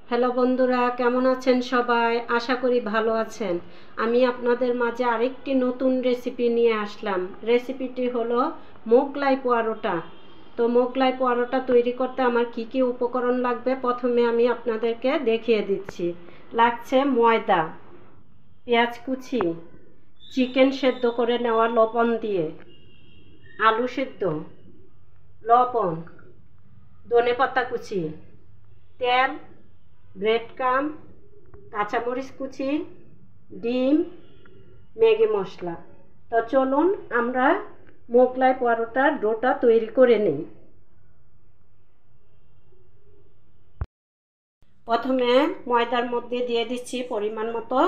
Hello বন্ধুরা, কেমন আছেন সবাই? আশা করি ভালো আছেন। আমি আপনাদের মাঝে আরেকটি নতুন রেসিপি নিয়ে আসলাম। রেসিপিটি হলো মোগলাই পরোটা। তো মোগলাই পরোটা তৈরি করতে আমার কি কি উপকরণ লাগবে প্রথমে আমি আপনাদেরকে দেখিয়ে দিচ্ছি। লাগছে ময়দা, পেঁয়াজ কুচি, চিকেন সেদ্ধ করে নেওয়া লবণ দিয়ে, আলু সেদ্ধ, লবণ, ধনেপাতা কুচি, তেল, ব্রেড ক্রাম্ব, কাঁচামরিচ কুচি, ডিম, ম্যাগি মশলা। তো চলুন আমরা মোগলাই পরোটার ডোটা তৈরি করে নিই। প্রথমে ময়দার মধ্যে দিয়ে দিচ্ছি পরিমাণ মতো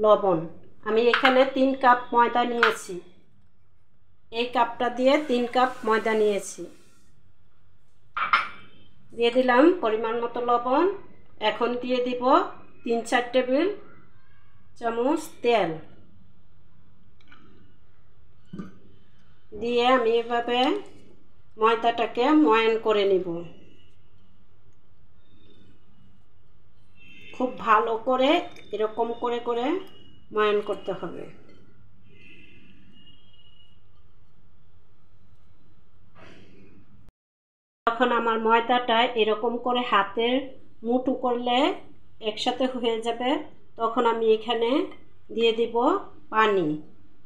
লবণ। আমি এখানে 3 কাপ ময়দা নিয়েছি। এই কাপটা দিয়ে 3 কাপ ময়দা নিয়েছি। দিয়ে দিলাম পরিমাণ মতো লবণ। এখন দিয়ে দিব 3-4 টেবিল চামচ তেল দিয়ে আমি এভাবে ময়দাটাকে ময়ান করে নিব। খুব ভালো করে এরকম করে করে ময়ান করতে হবে। যখন আমার ময়দাটা এরকম করে হাতের মুঠো করলে একসাথে হয়ে যাবে, তখন আমি এখানে দিয়ে দিব পানি।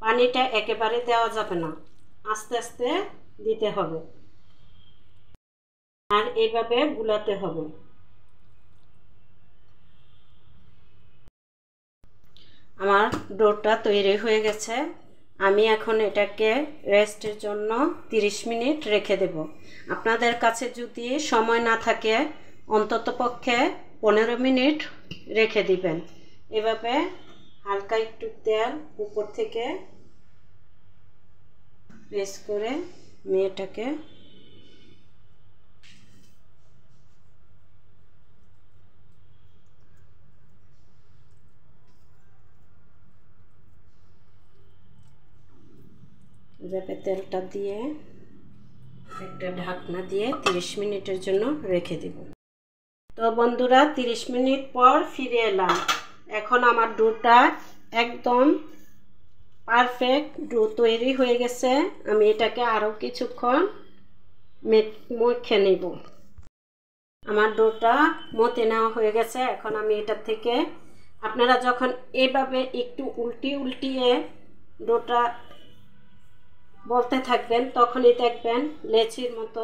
পানিটা একেবারে দেওয়া যাবে না, আস্তে আস্তে দিতে হবে আর এইভাবে গুলাতে হবে। আমার ডোটা তৈরি হয়ে গেছে। আমি এখন এটাকে রেস্টের জন্য 30 মিনিট রেখে দেব। আপনাদের কাছে যদি সময় না থাকে অন্ততপক্ষে 15 মিনিট রেখে দিবেন। এভাবে হালকা একটু তেল উপর থেকে প্রেস করে এটাকে এভাবে তেলটা দিয়ে একটা ঢাকনা দিয়ে 30 মিনিটের জন্য রেখে দেব। তো বন্ধুরা, 30 মিনিট পর ফিরে এলাম। এখন আমার ডোটা একদম পারফেক্ট ডো তৈরি হয়ে গেছে। আমি এটাকে আরও কিছুক্ষণ মেখে নেব। আমার ডোটা মতে নেওয়া হয়ে গেছে। এখন আমি এটা থেকে আপনারা যখন এভাবে একটু উল্টিয়ে ডোটা বলতে থাকবেন, তখনই দেখবেন লেচির মতো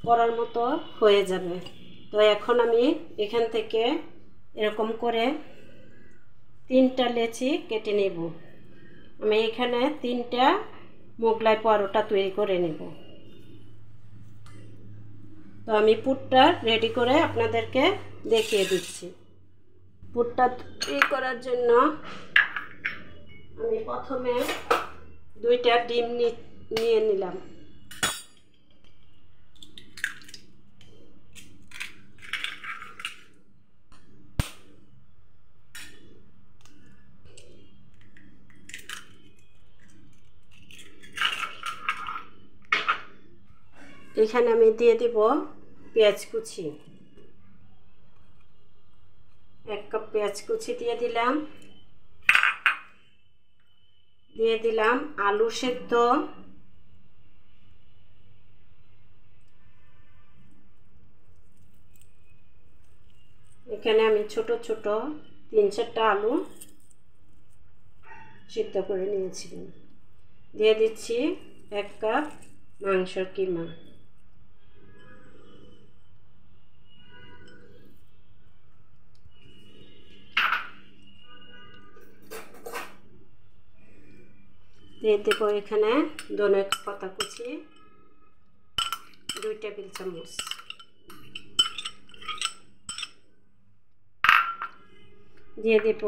করার মতো হয়ে যাবে। তো এখন আমি এখান থেকে এরকম করে 3টা লেচি কেটে নেব। আমি এখানে 3টা মোগলাই পরোটা তৈরি করে নেব। তো আমি পুরটা রেডি করে আপনাদেরকে দেখিয়ে দিচ্ছি। পুরটা তৈরি করার জন্য আমি প্রথমে 2টা ডিম নিয়ে নিলাম। এখানে আমি দিয়ে দিব পেঁয়াজ কুচি। 1 কাপ পেঁয়াজ কুচি দিয়ে দিলাম। দিয়ে দিলাম আলু সেদ্ধ, এখানে আমি ছোট ছোট 3-4টা আলু সিদ্ধ করে নিয়েছিলাম। দিয়ে দিচ্ছি 1 কাপ মাংসের কিমা। দিয়ে দেবো এখানে ধনেপাতা কুচি 2 টেবিল চামচ। দিয়ে দেব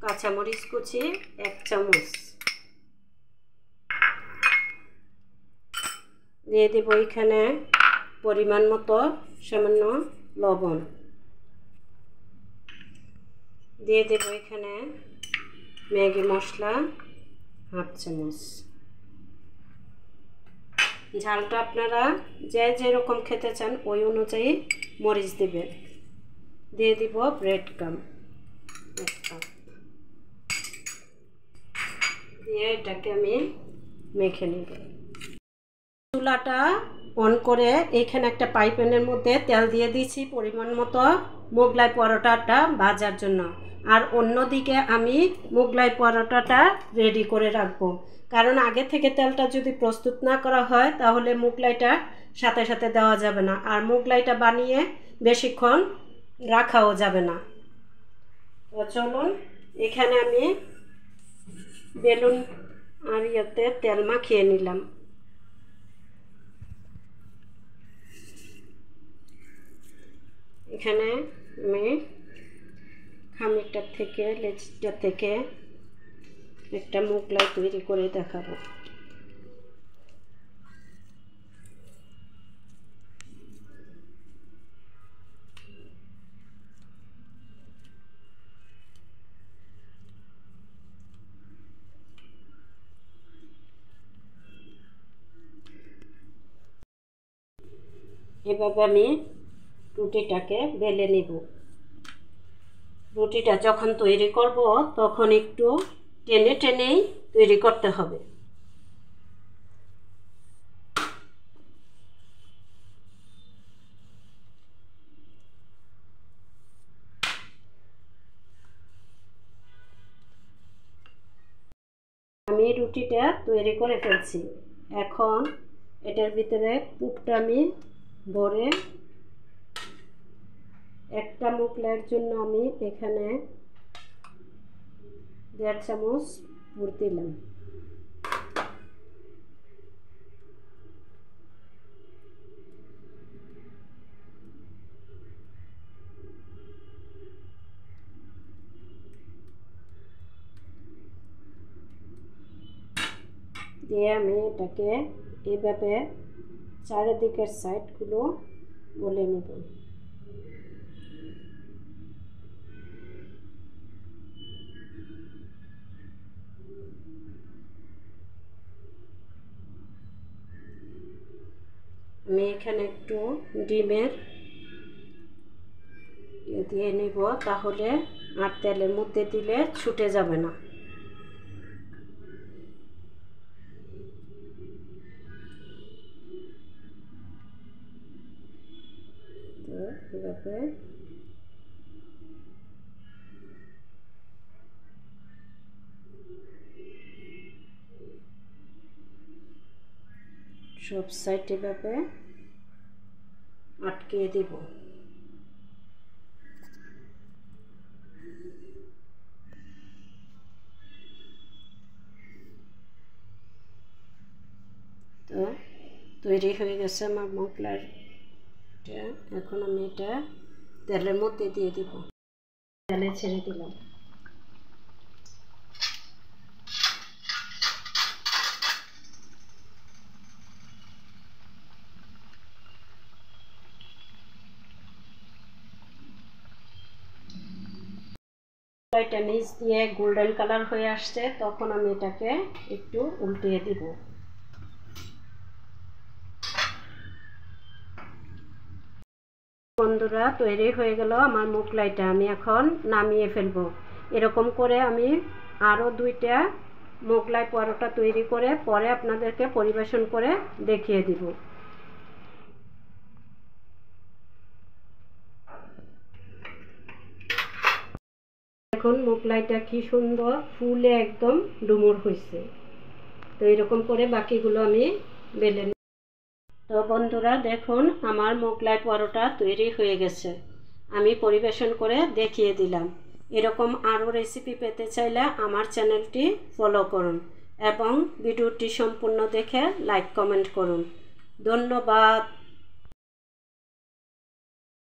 কাঁচামরিচ কুচি 1 চামচ। দিয়ে দেব এখানে পরিমাণ মতো সামান্য লবণ। দিয়ে দেব এখানে ম্যাগি মশলা 1/2 চামচ। ঝালটা আপনারা যে যেরকম খেতে চান ওই অনুযায়ী মরিচ দিবেন। দিয়ে দিব ব্রেড ক্রাম্ব দিয়ে এটাকে আমি মেখে নিব। চুলাটা অন করে এখানে একটা ফ্রাই প্যানের মধ্যে তেল দিয়ে দিয়েছি পরিমাণ মতো মোগলাই পরোটাটা ভাজার জন্য। আর অন্যদিকে আমি মোগলাই পরোটাটা রেডি করে রাখবো, কারণ আগে থেকে তেলটা যদি প্রস্তুত না করা হয় তাহলে মোগলাইটা সাথে সাথে দেওয়া যাবে না, আর মোগলাইটা বানিয়ে বেশিক্ষণ রাখাও যাবে না। তো চলুন, এখানে আমি বেলুন আর ইয়েতে তেল মাখিয়ে নিলাম। এখানে আমি খামিরটা থেকে লেচিটা থেকে একটা মোগলাই তৈরি করে দেখাবো। এভাবে আমি রুটিটাকে বেলে নেব। রুটিটা যখন তৈরি করব তখন একটু টেনে টেনেই তৈরি করতে হবে। আমি রুটিটা তৈরি করে ফেলছি। এখন এটার ভিতরে পুরটা আমি ভরে একটা মোগলাইয়ের জন্য আমি এখানে 1.5 চামচ পুর দিলাম। দিয়ে আমি এটাকে এইভাবে চারিদিকের সাইডগুলো বলে নেব। আমি এখানে একটু ডিমের দিয়ে নিব, তাহলে আর তেলের মধ্যে দিলে ছুটে যাবে না। তো এভাবে সব সাইড এভাবে আটকিয়ে দেব। তো তৈরি হয়ে গেছে আমার মোগলাইটা। এখন আমি এটা তেলের মধ্যে দিয়ে দিব। তেলে ছেড়ে দিলাম। এটা নিচ দিয়ে গোল্ডেন কালার হয়ে আসছে, তখন আমি এটাকে একটু উল্টিয়ে দিব। বন্ধুরা, তৈরি হয়ে গেল আমার মোগলাইটা। আমি এখন নামিয়ে ফেলবো। এরকম করে আমি আরও 2টা মোগলাই পরোটা তৈরি করে পরে আপনাদেরকে পরিবেশন করে দেখিয়ে দিব। এখন মোগলাইটা কি সুন্দর ফুলে একদম ডুমুর হয়েছে। তো এরকম করে বাকিগুলো আমি বেলে নিই। তো বন্ধুরা দেখুন, আমার মোগলাই পরোটা তৈরি হয়ে গেছে। আমি পরিবেশন করে দেখিয়ে দিলাম। এরকম আরও রেসিপি পেতে চাইলে আমার চ্যানেলটি ফলো করুন এবং ভিডিওটি সম্পূর্ণ দেখে লাইক কমেন্ট করুন। ধন্যবাদ।